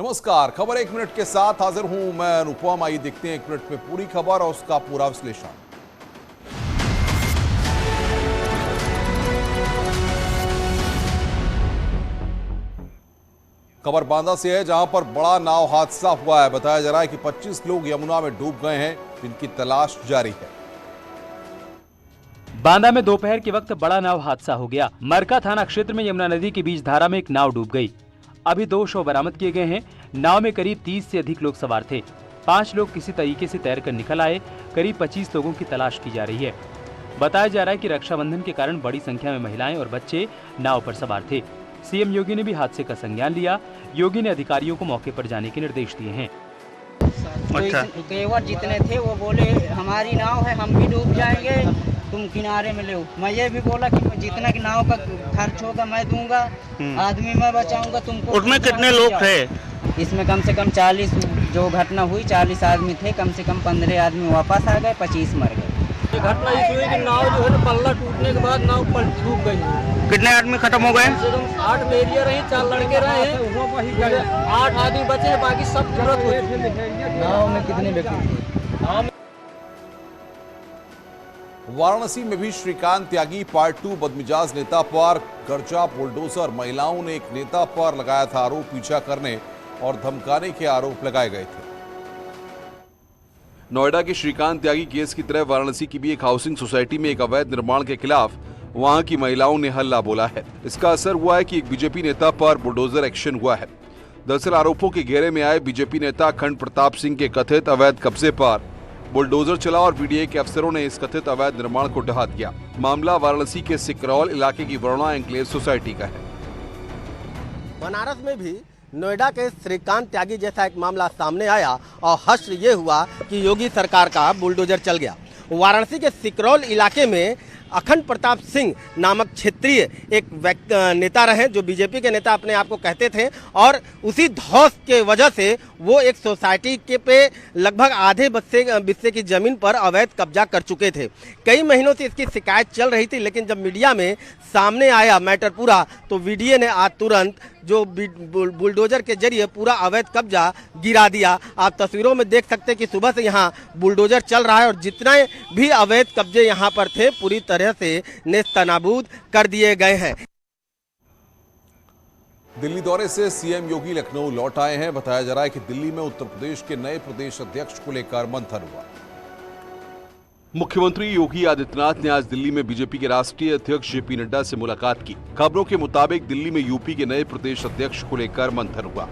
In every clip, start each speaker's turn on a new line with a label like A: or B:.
A: नमस्कार, खबर 1 मिनट के साथ हाजिर हूं मैं अनुपम। आइए देखते हैं 1 मिनट में पूरी खबर और उसका पूरा विश्लेषण। खबर बांदा से है, जहां पर बड़ा नाव हादसा हुआ है। बताया जा रहा है कि 25 लोग यमुना में डूब गए हैं, जिनकी तलाश जारी है।
B: बांदा में दोपहर के वक्त बड़ा नाव हादसा हो गया। मरका थाना क्षेत्र में यमुना नदी के बीच धारा में एक नाव डूब गई। अभी 2 शव बरामद किए गए हैं। नाव में करीब 30 से अधिक लोग सवार थे। 5 लोग किसी तरीके से तैरकर निकल आए। करीब 25 लोगों की तलाश की जा रही है। बताया जा रहा है कि रक्षाबंधन के कारण बड़ी संख्या में महिलाएं और बच्चे नाव पर सवार थे। सीएम योगी ने भी हादसे का संज्ञान लिया। योगी ने अधिकारियों को मौके पर जाने के निर्देश दिए हैं।
C: केवट जितने थे वो बोले हमारी नाव है, हम भी डूब जाएंगे, तुम किनारे में ले। मैं ये भी बोला कि जितना की नाव का खर्च होगा मैं दूंगा, आदमी मैं बचाऊंगा तुमको।
D: उसमें कितने लोग थे?
C: इसमें कम से कम 40, जो घटना हुई 40 आदमी थे। कम से कम 15 आदमी वापस आ गए, 25 मर गए।
E: ये घटना इस हुई कि नाव जो है ना पल्ला टूटने के बाद नाव डूब गई।
D: कितने आदमी खत्म हो गए?
E: कम से कम 8 मेरिया रही, 4 लड़के रहे हैं, 8 आदमी बचे हैं, बाकी सब जरूरत हुई।
C: नाव में कितने व्यक्ति थे?
A: वाराणसी में भी श्रीकांत त्यागी पार्ट 2 बदमिजाज नेता पर गर्जा बुलडोजर। महिलाओं ने एक नेता पर लगाया था आरोप, पीछा करने और धमकाने के आरोप लगाए गए थे। नोएडा के श्रीकांत त्यागी केस की तरह वाराणसी की भी एक हाउसिंग सोसाइटी में एक अवैध निर्माण के खिलाफ वहां की महिलाओं ने हल्ला बोला है। इसका असर हुआ है कि एक बीजेपी नेता पर बुलडोजर एक्शन हुआ है। दरअसल आरोपों के घेरे में आए बीजेपी नेता अखंड प्रताप सिंह के कथित अवैध कब्जे पर बुलडोजर चला और बीडीए के अफसरों ने इस कथित अवैध निर्माण को ढहा दिया। मामला वाराणसी के सिकरौल इलाके की वरुणा एन्क्लेव सोसाइटी का है।
F: बनारस में भी नोएडा के श्रीकांत त्यागी जैसा एक मामला सामने आया और हश्र ये हुआ कि योगी सरकार का बुलडोजर चल गया। वाराणसी के सिकरौल इलाके में अखंड प्रताप सिंह नामक क्षेत्रीय एक नेता रहे, जो बीजेपी के नेता अपने आप को कहते थे, और उसी धौस के वजह से वो एक सोसाइटी के पे लगभग आधे बिस्से की जमीन पर अवैध कब्जा कर चुके थे। कई महीनों से इसकी शिकायत चल रही थी, लेकिन जब मीडिया में सामने आया मैटर पूरा, तो वीडीए ने आज तुरंत जो बुलडोजर के जरिए पूरा अवैध कब्जा गिरा दिया। आप तस्वीरों में देख सकते हैं कि सुबह से यहाँ बुलडोजर चल रहा है और जितने भी अवैध कब्जे यहाँ पर थे पूरी तरह से नेस्तनाबूद कर दिए गए हैं।
A: दिल्ली दौरे से सीएम योगी लखनऊ लौट आए हैं। बताया जा रहा है कि दिल्ली में उत्तर प्रदेश के नए प्रदेश अध्यक्ष को लेकर मंथन हुआ। मुख्यमंत्री योगी आदित्यनाथ ने आज दिल्ली में बीजेपी के राष्ट्रीय अध्यक्ष जेपी नड्डा से मुलाकात की। खबरों के मुताबिक दिल्ली में यूपी के नए प्रदेश अध्यक्ष को लेकर मंथन हुआ।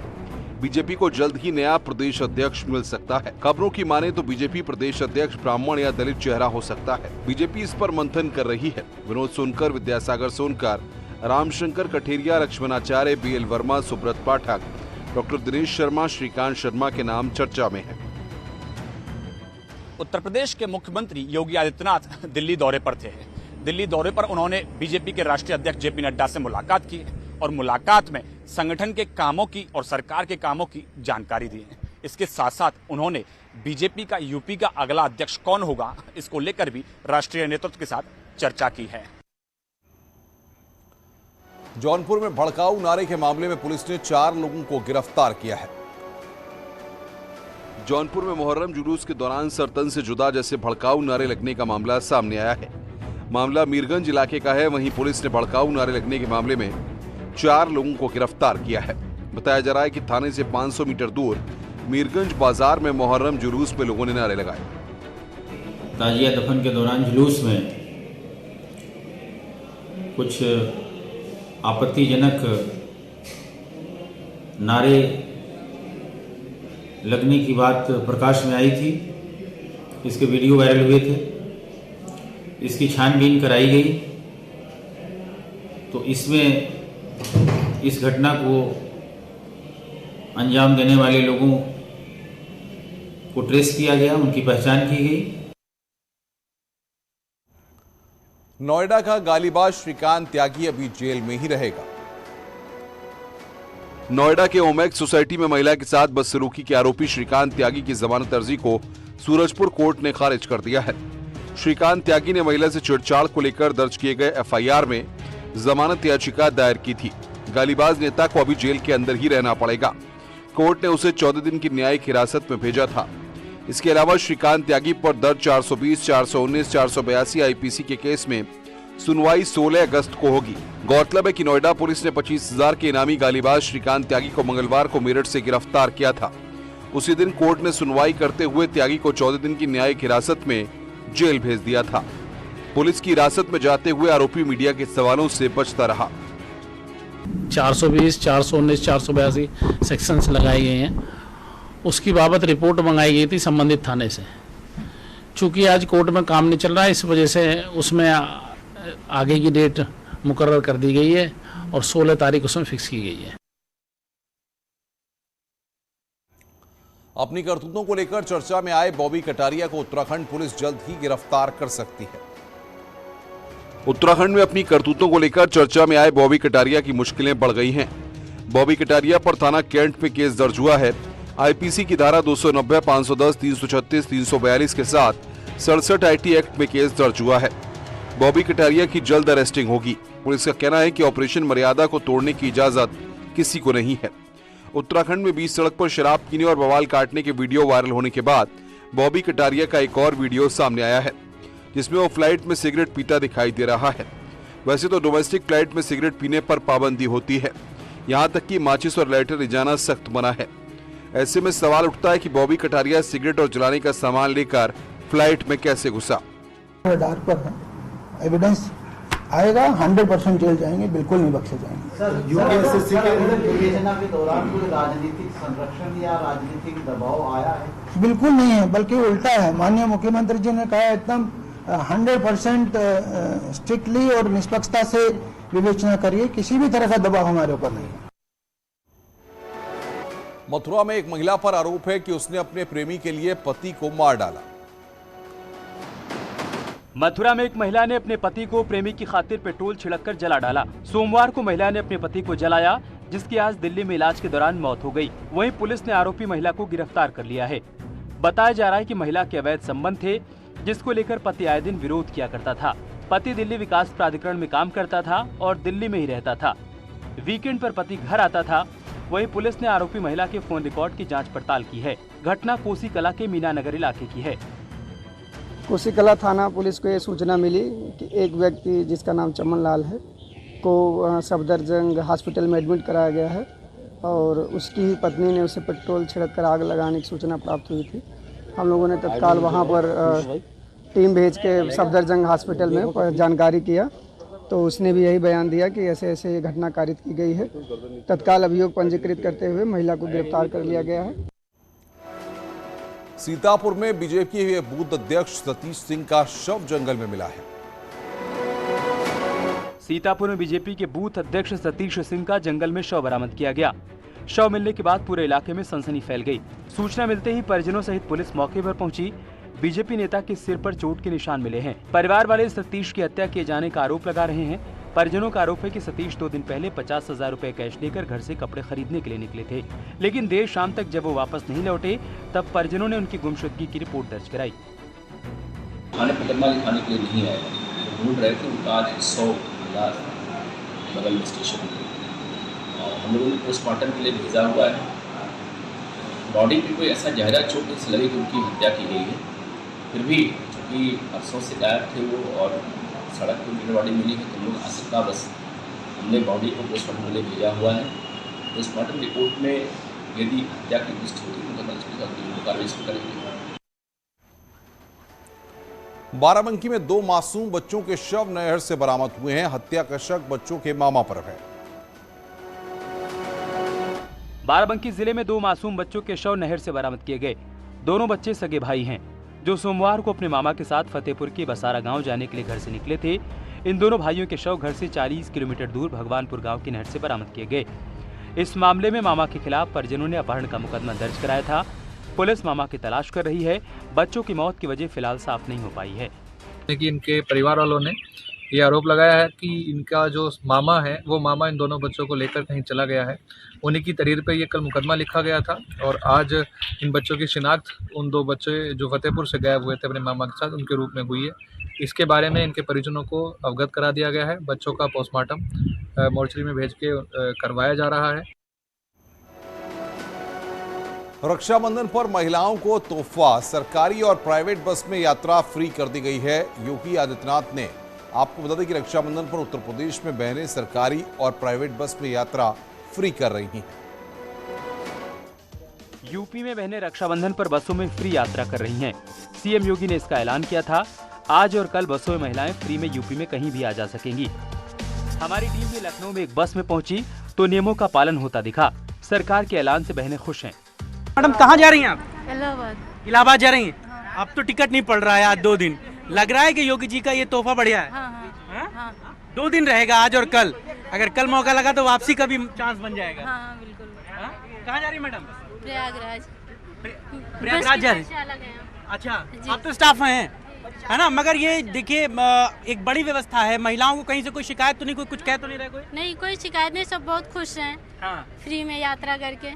A: बीजेपी को जल्द ही नया प्रदेश अध्यक्ष मिल सकता है। खबरों की माने तो बीजेपी प्रदेश अध्यक्ष ब्राह्मण या दलित चेहरा हो सकता है। बीजेपी इस पर मंथन कर रही है। विनोद सोनकर, विद्यासागर सोनकर, रामशंकर कठेरिया, लक्ष्मणाचार्य, बीएल वर्मा, सुब्रत पाठक, डॉक्टर दिनेश शर्मा, श्रीकांत शर्मा के नाम चर्चा में है।
G: उत्तर प्रदेश के मुख्यमंत्री योगी आदित्यनाथ दिल्ली दौरे पर थे। दिल्ली दौरे पर उन्होंने बीजेपी के राष्ट्रीय अध्यक्ष जेपी नड्डा से मुलाकात की और मुलाकात में संगठन के कामों की और सरकार के कामों की जानकारी दी है। इसके साथ साथ उन्होंने बीजेपी का यूपी का अगला अध्यक्ष कौन होगा, इसको लेकर भी राष्ट्रीय नेतृत्व के साथ चर्चा की है।
A: जौनपुर में भड़काऊ नारे के मामले में पुलिस ने 4 लोगों को गिरफ्तार किया है। जौनपुर में मुहर्रम जुलूस के दौरान सरतन से जुदा जैसे भड़काऊ नारे लगने का मामला सामने आया है। मामला मीरगंज इलाके का है। वहीं पुलिस ने भड़काऊ नारे लगने के मामले में 4 लोगों को गिरफ्तार किया है। बताया जा रहा है कि थाने से 500 मीटर दूर मीरगंज बाजार में मुहर्रम जुलूस में लोगों ने नारे लगाए।
H: ताजिया दफन के दौरान जुलूस में कुछ आपत्तिजनक नारे लगने की बात प्रकाश में आई थी। इसके वीडियो वायरल हुए थे। इसकी छानबीन कराई गई तो इसमें इस घटना को अंजाम देने वाले लोगों को ट्रेस किया गया, उनकी पहचान की गई।
A: नोएडा का गालीबाज श्रीकांत त्यागी अभी जेल में ही रहेगा। नोएडा के ओमैक्स सोसाइटी में महिला के साथ बदसलूकी के आरोपी श्रीकांत त्यागी की जमानत अर्जी को सूरजपुर कोर्ट ने खारिज कर दिया है। श्रीकांत त्यागी ने महिला से छेड़छाड़ को लेकर दर्ज किए गए एफआईआर में जमानत याचिका दायर की थी। गालीबाज नेता को अभी जेल के अंदर ही रहना पड़ेगा। कोर्ट ने उसे 14 दिन की न्यायिक हिरासत में भेजा था। इसके अलावा श्रीकांत त्यागी पर दर्ज 420, 419, 482 आईपीसी के केस में सुनवाई 16 अगस्त को होगी। गौरतलब है कि नोएडा पुलिस ने 25,000 के इनामी गालीबाज श्रीकांत त्यागी को मंगलवार को मेरठ से गिरफ्तार किया था। उसी दिन कोर्ट ने सुनवाई करते हुए त्यागी को 14 दिन की न्यायिक हिरासत में जेल भेज दिया था। पुलिस की हिरासत में जाते हुए आरोपी मीडिया के सवालों से बचता रहा।
I: 420, 419, 482 सेक्शंस लगाए गए हैं। उसकी बाबत रिपोर्ट मंगाई गई थी संबंधित थाने से। चूंकि आज कोर्ट में काम नहीं चल रहा है, इस वजह से उसमें आगे की डेट मुकर्रर कर दी गई है और 16 तारीख उसमें फिक्स की गई है।
A: अपनी करतूतों को लेकर चर्चा में आए बॉबी कटारिया को उत्तराखंड पुलिस जल्द ही गिरफ्तार कर सकती है। उत्तराखंड में अपनी करतूतों को लेकर चर्चा में आए बॉबी कटारिया की मुश्किलें बढ़ गई हैं। बॉबी कटारिया पर थाना कैंट में केस दर्ज हुआ है। आईपीसी की धारा 290, 510, 336, 342 के साथ 67 आईटी एक्ट में केस दर्ज हुआ है। बॉबी कटारिया की जल्द अरेस्टिंग होगी। पुलिस का कहना है कि ऑपरेशन मर्यादा को तोड़ने की इजाजत किसी को नहीं है। उत्तराखंड में बीच सड़क पर शराब पीने और बवाल काटने के वीडियो वायरल होने के बाद बॉबी कटारिया का एक और वीडियो सामने आया है, जिसमें वो फ्लाइट में सिगरेट पीता दिखाई दे रहा है। वैसे तो डोमेस्टिक फ्लाइट में सिगरेट पीने पर पाबंदी होती है, यहाँ तक कि माचिस और लाइटर ले जाना सख्त मना है। ऐसे में सवाल उठता है कि बॉबी कटारिया सिगरेट और जलाने का सामान लेकर फ्लाइट में कैसे घुसा।
J: डार पर है, एविडेंस आएगा 100% जेल जाएंगे, बिल्कुल नहीं बख्शे जाएंगे।
K: सर, यूपीएससी के विवेचना के दौरान कोई राजनीतिक संरक्षण या राजनीतिक दबाव आया है?
J: बिल्कुल नहीं है, बल्कि उल्टा है। माननीय मुख्यमंत्री जी ने कहा एकदम 100% स्ट्रिक्टली और निष्पक्षता से विवेचना करिए, किसी भी तरह का दबाव हमारे ऊपर नहीं है।
A: मथुरा में एक महिला पर आरोप है कि उसने अपने प्रेमी के लिए पति को मार डाला।
B: मथुरा में एक महिला ने अपने पति को प्रेमी की खातिर पेट्रोल छिड़ककर जला डाला। सोमवार को महिला ने अपने पति को जलाया, जिसकी आज दिल्ली में इलाज के दौरान मौत हो गई। वहीं पुलिस ने आरोपी महिला को गिरफ्तार कर लिया है। बताया जा रहा है कि महिला के अवैध संबंध थे, जिसको लेकर पति आए दिन विरोध किया करता था। पति दिल्ली विकास प्राधिकरण में काम करता था और दिल्ली में ही रहता था। वीकेंड पर पति घर आता था। वहीं पुलिस ने आरोपी महिला के फोन रिकॉर्ड की जांच पड़ताल की है। घटना कोसी कला के मीनानगर इलाके की है।
L: कोसी कला थाना पुलिस को ये सूचना मिली कि एक व्यक्ति जिसका नाम चमन लाल है को सफदरजंग हॉस्पिटल में एडमिट कराया गया है और उसकी ही पत्नी ने उसे पेट्रोल छिड़ककर आग लगाने की सूचना प्राप्त हुई थी। हम लोगों ने तत्काल वहां पर टीम भेज के सफदरजंग हॉस्पिटल में जानकारी किया, तो उसने भी यही बयान दिया कि ऐसे ऐसे ये घटना कारित की गई है। तत्काल अभियोग पंजीकृत करते हुए महिला को गिरफ्तार कर लिया गया है।
A: सीतापुर में बीजेपी के बूथ अध्यक्ष सतीश सिंह का शव जंगल में मिला है।
B: सीतापुर में बीजेपी के बूथ अध्यक्ष सतीश सिंह का जंगल में शव बरामद किया गया। शव मिलने के बाद पूरे इलाके में सनसनी फैल गई। सूचना मिलते ही परिजनों सहित पुलिस मौके पर पहुंची। बीजेपी नेता के सिर पर चोट के निशान मिले हैं। परिवार वाले सतीश की हत्या किए जाने का आरोप लगा रहे हैं। परिजनों का आरोप है कि सतीश 2 दिन पहले 50,000 रुपए कैश लेकर घर से कपड़े खरीदने के लिए निकले थे, लेकिन देर शाम तक जब वो वापस नहीं लौटे, तब परिजनों ने उनकी गुमशुदगी की रिपोर्ट दर्ज कराई।
M: थाने मुकदमा लिखाने के लिए नहीं आए, ढूंढ रहे थे। उनका आज 100 मिला बगल में स्टेशन में और हम लोगों ने पोस्टमार्टम के लिए भेजा हुआ है। बॉडी पे कोई ऐसा गहरा चोट नहीं लगी कि उनकी हत्या की गई है। फिर भी चूँकि परसों से गायब थे वो और सड़क पर डेड बॉडी मिली है, तो लोग आशंका बस हमने बॉडी को पोस्टमार्टम के लिए भेजा हुआ है। पोस्टमार्टम रिपोर्ट में यदि हत्या की पुष्टि होती तो कार्रवाई करेंगे।
A: बाराबंकी में 2 मासूम बच्चों के शव नहर से बरामद हुए हैं। हत्या का शक बच्चों के मामा पर है।
B: बाराबंकी जिले में 2 मासूम बच्चों के शव नहर से बरामद किए गए। दोनों बच्चे सगे भाई हैं, जो सोमवार को अपने मामा के साथ फतेहपुर के बसारा गांव जाने के लिए घर से निकले थे। इन दोनों भाइयों के शव घर से 40 किलोमीटर दूर भगवानपुर गांव की नहर से बरामद किए गए। इस मामले में मामा के खिलाफ परिजनों ने अपहरण का मुकदमा दर्ज कराया था। पुलिस मामा की तलाश कर रही है। बच्चों की मौत की वजह फिलहाल साफ नहीं हो पाई है।
N: कि इनके परिवार वालों ने ये आरोप लगाया है कि इनका जो मामा है वो मामा इन दोनों बच्चों को लेकर कहीं चला गया है। उन्हीं की तहरीर पे ये कल मुकदमा लिखा गया था और आज इन बच्चों की शिनाख्त उन 2 बच्चे जो फतेहपुर से गायब हुए थे अपने मामा के साथ, उनके रूप में हुई है। इसके बारे में इनके परिजनों को अवगत करा दिया गया है। बच्चों का पोस्टमार्टम मोर्चरी में भेज के करवाया जा रहा है।
O: रक्षाबंधन पर महिलाओं को तोहफा, सरकारी और प्राइवेट बस में यात्रा फ्री कर दी गई है। योगी आदित्यनाथ ने, आपको बता दें कि रक्षाबंधन पर उत्तर प्रदेश में बहनें सरकारी और प्राइवेट बस में यात्रा फ्री कर रही हैं।
B: यूपी में बहनें रक्षाबंधन पर बसों में फ्री यात्रा कर रही हैं। सीएम योगी ने इसका ऐलान किया था। आज और कल बसों में महिलाएं फ्री में यूपी में कहीं भी आ जा सकेंगी। हमारी टीम भी लखनऊ में एक बस में पहुंची तो नियमों का पालन होता दिखा। सरकार के ऐलान से बहनें खुश हैं।
E: मैडम कहाँ जा रही हैं आप?
P: इलाहाबाद।
E: इलाहाबाद जा रही हैं? अब तो टिकट नहीं पड़ रहा है आज 2 दिन। लग रहा है कि योगी जी का ये तोहफा बढ़िया है।
P: हाँ।
E: 2 दिन रहेगा, आज और कल। अगर कल मौका लगा तो वापसी का भी चांस बन जाएगा।
P: हाँ, बिल्कुल।
E: कहाँ जा रही मैडम?
P: प्रयागराज।
E: प्रयागराज जा रही? अच्छा, आप तो स्टाफ हैं, है ना? मगर ये देखिए, एक बड़ी व्यवस्था है। महिलाओं को कहीं से कोई शिकायत तो नहीं, कोई कुछ कह तो नहीं रहा कोई?
P: नहीं, कोई शिकायत नहीं, सब बहुत खुश हैं।
E: हाँ।
P: फ्री में यात्रा करके।